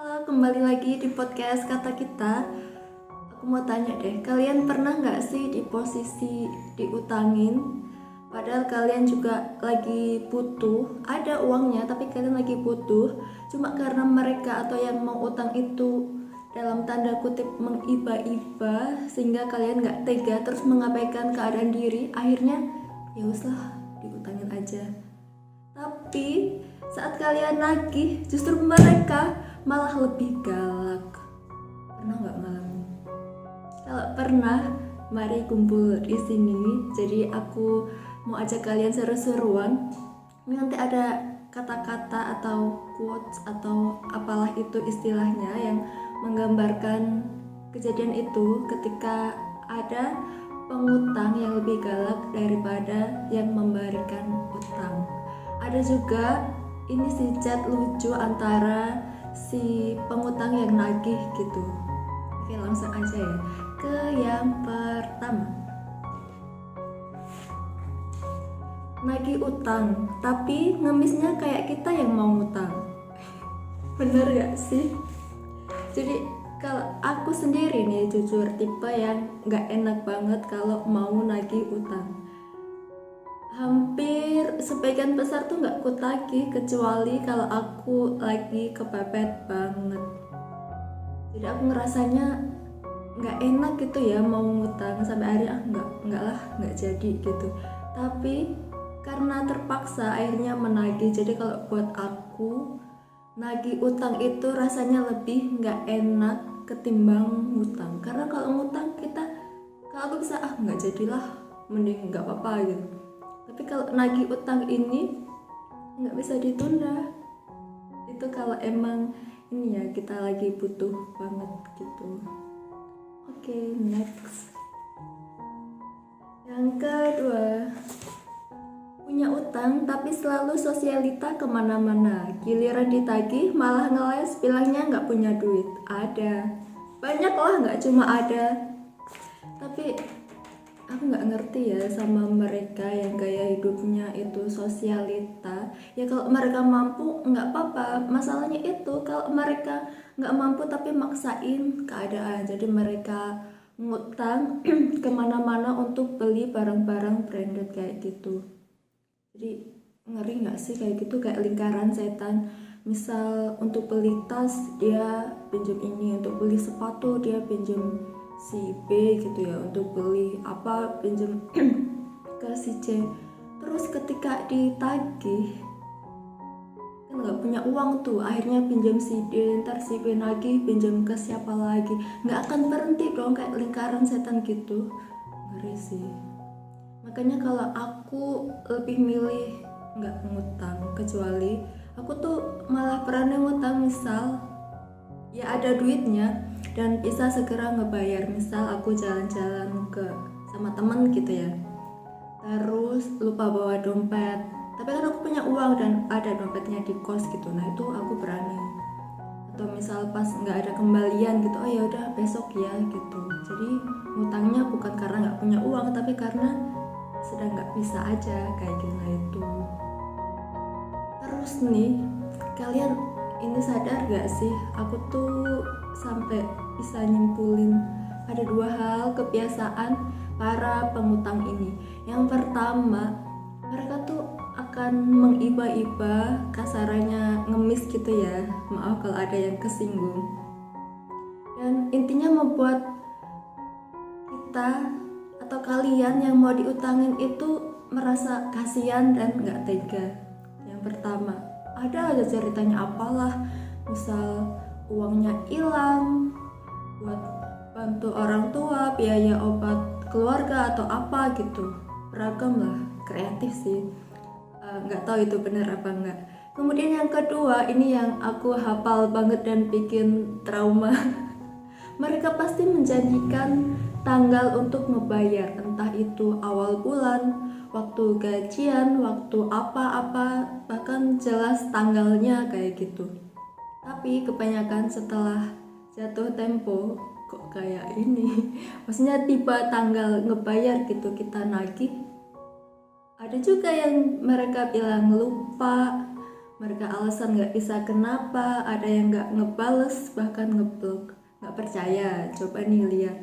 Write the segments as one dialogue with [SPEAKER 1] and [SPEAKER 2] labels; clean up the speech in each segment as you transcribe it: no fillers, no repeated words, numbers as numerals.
[SPEAKER 1] Halo, kembali lagi di podcast Kata Kita. Aku mau tanya deh, kalian pernah nggak sih di posisi diutangin? Padahal kalian juga lagi butuh, ada uangnya tapi kalian lagi butuh. Cuma karena mereka atau yang mau utang itu dalam tanda kutip mengiba-iba, sehingga kalian nggak tega terus mengabaikan keadaan diri. Akhirnya ya uslah, diutangin aja. Tapi saat kalian nagih, justru mereka malah lebih galak. Pernah nggak ngalamin? Kalau pernah, mari kumpul di sini. Jadi aku mau ajak kalian seru-seruan. Ini nanti ada kata-kata atau quotes atau apalah itu istilahnya yang menggambarkan kejadian itu ketika ada pengutang yang lebih galak daripada yang memberikan utang. Ada juga ini sih chat lucu antara si pengutang yang nagih gitu. Oke, langsung aja ya ke yang pertama. Nagih utang tapi ngemisnya kayak kita yang mau ngutang. Bener gak sih? Jadi kalau aku sendiri nih jujur tipe yang gak enak banget kalau mau nagih utang. Hampir sebagian besar tuh nggak kutagih kecuali kalau aku lagi kepepet banget. Jadi aku ngerasanya nggak enak gitu ya mau ngutang sampai akhirnya nggak jadi gitu. Tapi karena terpaksa akhirnya menagih. Jadi kalau buat aku nagih utang itu rasanya lebih nggak enak ketimbang ngutang. Karena kalau ngutang kalau aku bisa nggak jadilah, mending nggak apa-apa gitu. Tapi kalau nagih utang ini nggak bisa ditunda. Itu kalau emang ini ya kita lagi butuh banget gitu. Oke, next. Yang kedua, punya utang tapi selalu sosialita kemana-mana. Giliran ditagih malah ngeles bilangnya nggak punya duit. Ada, banyak lah, nggak cuma ada. Tapi aku nggak ngerti ya sama mereka yang gaya hidupnya itu sosialita. Ya kalau mereka mampu nggak apa-apa. Masalahnya itu kalau mereka nggak mampu tapi maksain keadaan. Jadi mereka ngutang kemana-mana untuk beli barang-barang branded kayak gitu. Jadi ngeri nggak sih kayak gitu, kayak lingkaran setan. Misal untuk beli tas dia pinjam ini, untuk beli sepatu dia pinjam si B gitu ya, untuk beli apa pinjam ke si C. Terus ketika ditagih kan nggak punya uang tuh, akhirnya pinjam si D, ntar si B lagi pinjam ke siapa lagi. Nggak akan berhenti dong, kayak lingkaran setan gitu. Ngeri sih. Makanya kalau aku lebih milih nggak ngutang, kecuali aku tuh malah berani ngutang. Misal ya ada duitnya dan bisa segera ngebayar. Misal aku jalan-jalan sama temen gitu ya, terus lupa bawa dompet, tapi kan aku punya uang dan ada dompetnya di kos gitu, nah itu aku berani. Atau misal pas nggak ada kembalian gitu, oh ya udah besok ya gitu. Jadi ngutangnya bukan karena nggak punya uang, tapi karena sedang nggak bisa aja kayak gitu. Nah itu. Terus nih, kalian ini sadar gak sih, aku tuh sampai bisa nyimpulin ada dua hal kebiasaan para pengutang ini. Yang pertama, mereka tuh akan mengiba-iba, kasarannya ngemis gitu ya, maaf kalau ada yang kesinggung. Dan intinya membuat kita atau kalian yang mau diutangin itu merasa kasihan dan gak tega. Yang pertama, ada aja ceritanya apalah, misal uangnya hilang buat bantu orang tua, biaya obat keluarga atau apa gitu. Beragam lah, kreatif sih. Nggak tahu itu benar apa enggak. Kemudian yang kedua, ini yang aku hafal banget dan bikin trauma. Mereka pasti menjanjikan tanggal untuk ngebayar, entah itu awal bulan, waktu gajian, waktu apa-apa, bahkan jelas tanggalnya kayak gitu. Tapi kebanyakan setelah jatuh tempo kok kayak ini. Maksudnya tiba tanggal ngebayar gitu, kita nagih, ada juga yang mereka bilang lupa, Mereka alasan nggak bisa kenapa, ada yang nggak ngebales, bahkan ngeblok. Nggak percaya, coba nih lihat.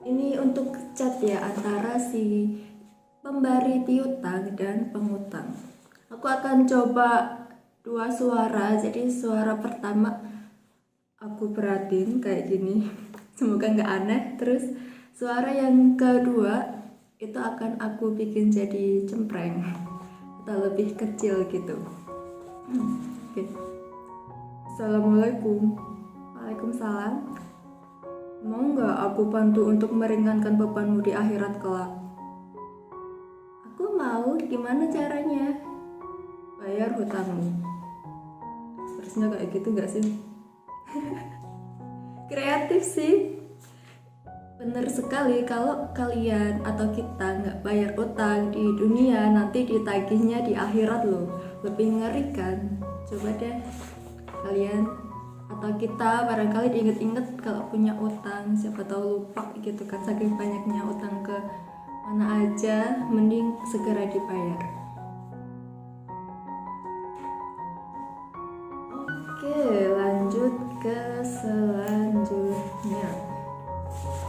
[SPEAKER 1] Ini untuk chat ya antara si pemberi piutang dan pengutang. Aku akan coba dua suara. Jadi suara pertama aku perhatiin kayak gini. Semoga nggak aneh. Terus suara yang kedua itu akan aku bikin jadi cempreng atau lebih kecil gitu. Oke. Assalamualaikum. Waalaikumsalam. Mau nggak aku bantu untuk meringankan bebanmu di akhirat kelak? Aku mau. Gimana caranya? Bayar hutangmu. Harusnya kayak gitu nggak sih? Kreatif sih. Bener sekali, kalau kalian atau kita nggak bayar utang di dunia, nanti ditagihnya di akhirat loh. Lebih ngeri kan? Coba deh kalian atau kita barangkali diinget-inget kalau punya utang, siapa tahu lupa gitu kan, saking banyaknya utang ke mana aja, mending segera dibayar. Oke, lanjut ke selanjutnya.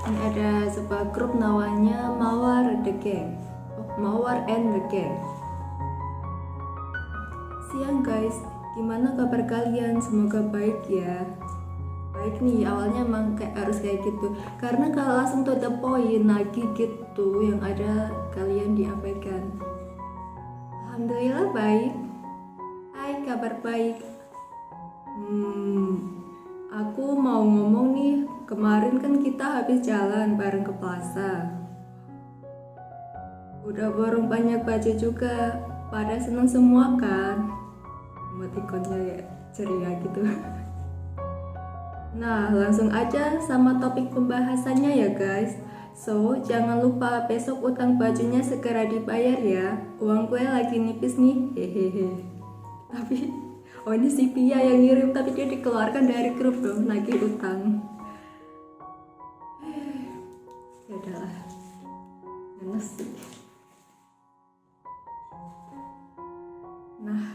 [SPEAKER 1] Ini ada sebuah grup namanya Mawar The Gang. Mawar and The Gang. Siang guys, gimana kabar kalian? Semoga baik ya. Baik nih, awalnya emang harus kayak gitu. Karena kalau langsung to the point lagi gitu, yang ada kalian diabaikan. Alhamdulillah baik. Hai, kabar baik. Aku mau ngomong nih, kemarin kan kita habis jalan bareng ke plaza. Udah borong banyak baju juga, pada seneng semua kan? Emoticonnya ya ceria gitu. Nah, langsung aja sama topik pembahasannya ya guys. So, jangan lupa besok utang bajunya segera dibayar ya. Uang gue lagi nipis nih, hehehe. Tapi oh ini si Pia yang ngirim, tapi dia dikeluarkan dari grup dong, nagih utang. Ya udahlah, ngenes sih. Nah,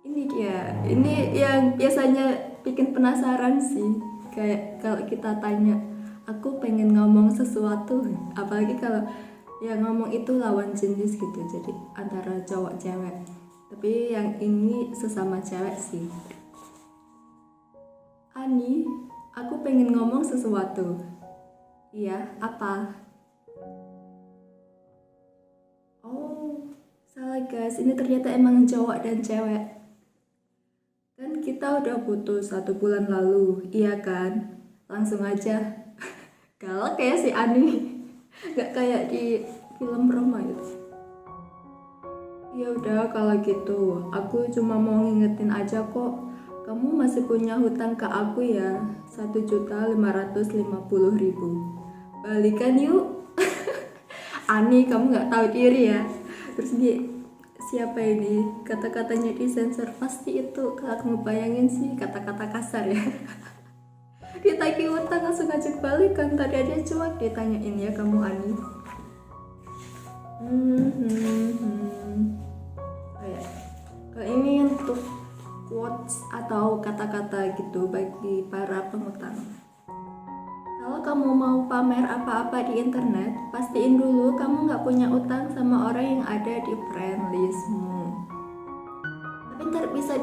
[SPEAKER 1] ini dia, ini yang biasanya bikin penasaran sih. Kayak kalau kita tanya, aku pengen ngomong sesuatu, apalagi kalau yang ngomong itu lawan jenis gitu, jadi antara cowok cewek. Tapi yang ini sesama cewek sih. Ani, aku pengen ngomong sesuatu. Iya, apa? Oh, salah guys, ini ternyata emang cowok dan cewek. Kan kita udah putus 1 bulan lalu, iya kan? Langsung aja. Galak kayak si Ani. Gak kayak di film Roma gitu. Ya udah kalau gitu, aku cuma mau ngingetin aja kok. Kamu masih punya hutang ke aku ya, 1.550.000. Balikan yuk. Ani, kamu nggak tahu diri ya. Terus dia siapa ini? Kata-katanya disensor, pasti itu. Kalau aku ngebayangin sih kata-kata kasar ya. Ditagih utang langsung ngajak balikan. Tadi aja cuek ditanyain ya kamu Ani. Kalau ini untuk quotes atau kata-kata gitu bagi para pengutang. Kalau kamu mau pamer apa-apa di internet, pastiin dulu kamu nggak punya utang sama orang yang ada di friend listmu. Tapi ntar bisa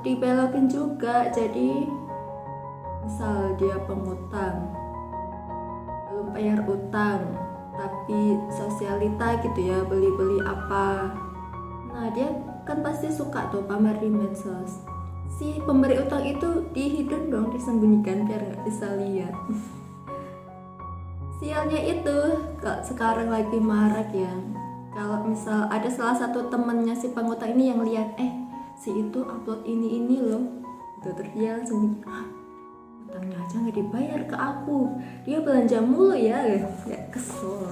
[SPEAKER 1] dibelokin juga, jadi misal dia pengutang, belum bayar utang, tapi sosialita gitu ya, beli-beli apa. Nah dia kan pasti suka tuh pamer di medsos. Si pemberi utang itu dihidden dong, disembunyikan biar nggak bisa lihat. Sialnya itu sekarang lagi marak ya. Kalau misal ada salah satu temennya si pengutang ini yang lihat, si itu upload ini loh, itu terus dia langsung utangnya aja nggak dibayar ke aku, dia belanja mulu ya, kesel.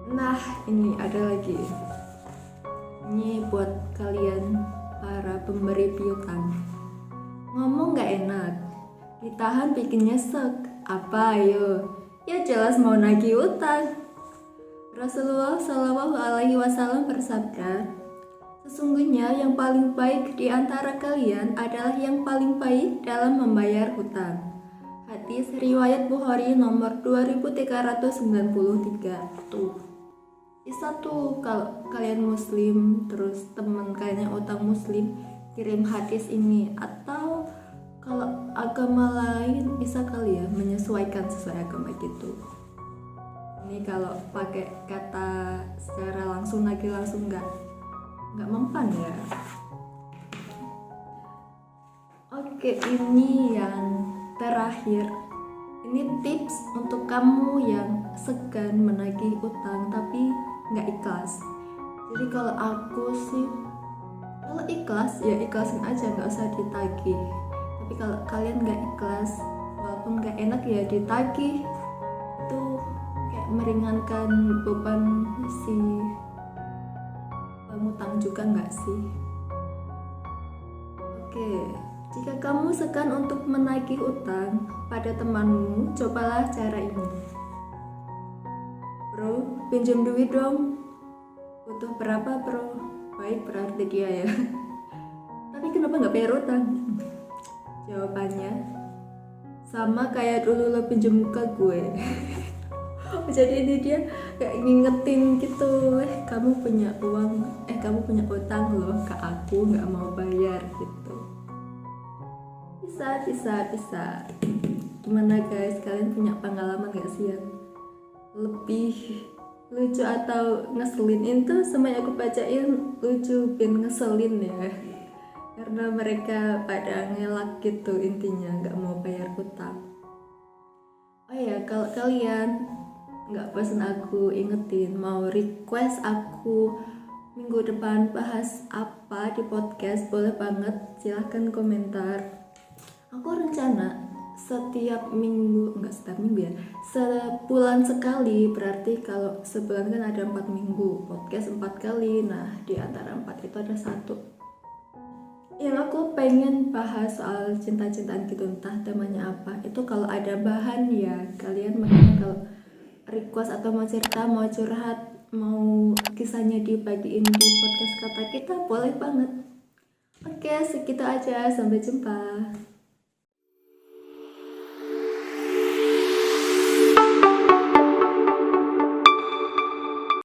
[SPEAKER 1] Nah ini ada lagi, ini buat kalian para pemberi piutang. Ngomong nggak enak, ditahan bikin nyesek. Apa ayo? Ya jelas mau nagih utang. Rasulullah Shallallahu Alaihi Wasallam bersabda, sesungguhnya yang paling baik di antara kalian adalah yang paling baik dalam membayar hutang. Hadis riwayat Bukhari nomor 2393. Tuh, bisa tuh kalau kalian muslim, terus teman kalian yang utang muslim kirim hadis ini, atau kalau agama lain bisa kali ya menyesuaikan sesuai agama gitu. Ini kalau pakai kata secara langsung nggak mempan ya. Oke, ini yang terakhir. Ini tips untuk kamu yang segan menagih utang tapi nggak ikhlas. Jadi kalau aku sih, kalau ikhlas ya ikhlasin aja, nggak usah ditagih. Tapi kalau kalian nggak ikhlas, walaupun nggak enak ya ditagih, itu kayak meringankan beban si pengutang juga nggak sih? Oke, jika kamu segan untuk menagih utang pada temanmu, cobalah cara ini. Bro, pinjam duit dong. Butuh berapa bro? Baik, berarti dia ya. Tapi kenapa nggak bayar utang? Jawabannya sama kayak dulu lo pinjem ke gue. Jadi ini dia kayak ngingetin gitu, kamu punya uang, kamu punya utang loh ke aku, nggak mau bayar gitu. Bisa. Gimana guys, kalian punya pengalaman gak sih yang lebih lucu atau ngeselin? Itu semua yang aku bacain lucu dan ngeselin ya, karena mereka pada ngelak gitu, intinya nggak mau bayar utang. Oh ya, kalau kalian nggak bosan aku ingetin, mau request aku minggu depan bahas apa di podcast, boleh banget, silahkan komentar. Aku rencana setiap minggu, enggak setiap minggu ya, sebulan sekali, berarti kalau sebulan kan ada 4 minggu, podcast 4 kali, nah di antara 4 itu ada 1 yang aku pengen bahas soal cinta-cintaan gitu, entah temanya apa. Itu kalau ada bahan ya kalian makanya kalau request atau mau cerita, mau curhat, mau kisahnya dibagiin di podcast kata kita, boleh banget. Oke, segitu aja, sampai jumpa.